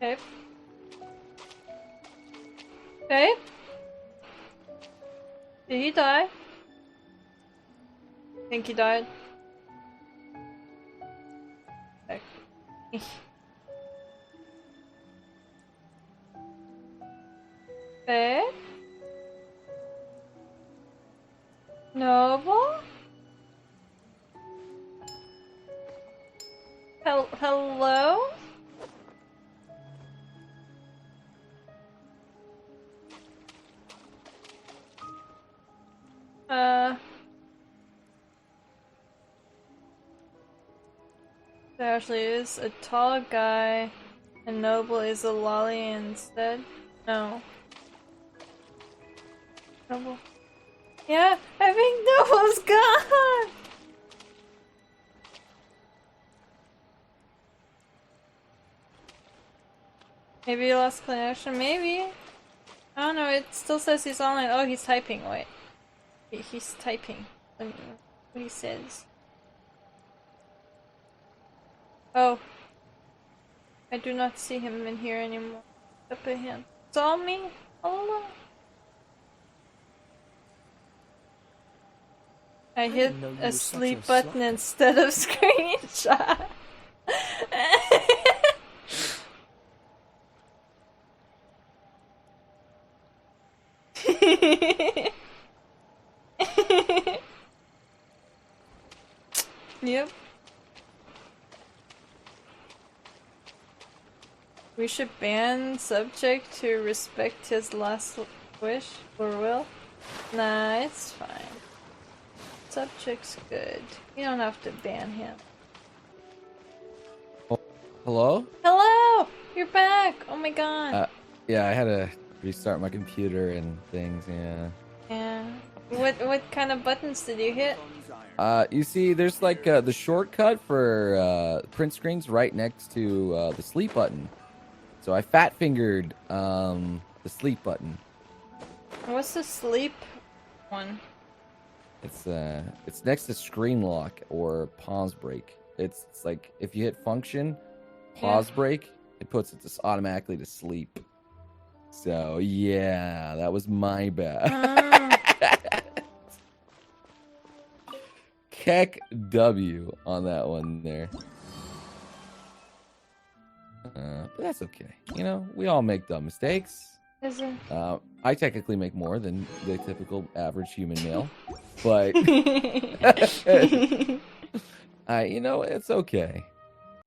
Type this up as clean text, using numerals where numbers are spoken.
Okay. Okay. Did he die? I think he died. Okay. Okay. Noble? Hello? There actually is a tall guy, and Noble is a lolly instead. No. Noble. Yeah, I think Noble's gone! Maybe he lost connection, maybe? I don't know, it still says he's online. Oh, he's typing, wait. He's typing. Let me know what he says. Oh. I do not see him in here anymore. Up at him. Saw me? Hello? I hit a sleep button instead of screenshot. Yep. We should ban subject to respect his last wish or will. Nah, it's fine. Subject's good. You don't have to ban him. Oh, hello? Hello! You're back! Oh my god. Yeah, I had to restart my computer and things, yeah. Yeah. What kind of buttons did you hit? You see, there's like the shortcut for print screens right next to the sleep button. So I fat fingered the sleep button. What's the sleep one? It's next to screen lock or pause break. It's like if you hit function, pause break, it puts it just automatically to sleep. So yeah, that was my bad. Keck W on that one there. But that's okay. You know, we all make dumb mistakes. Is it? I technically make more than the typical average human male, but you know, it's okay.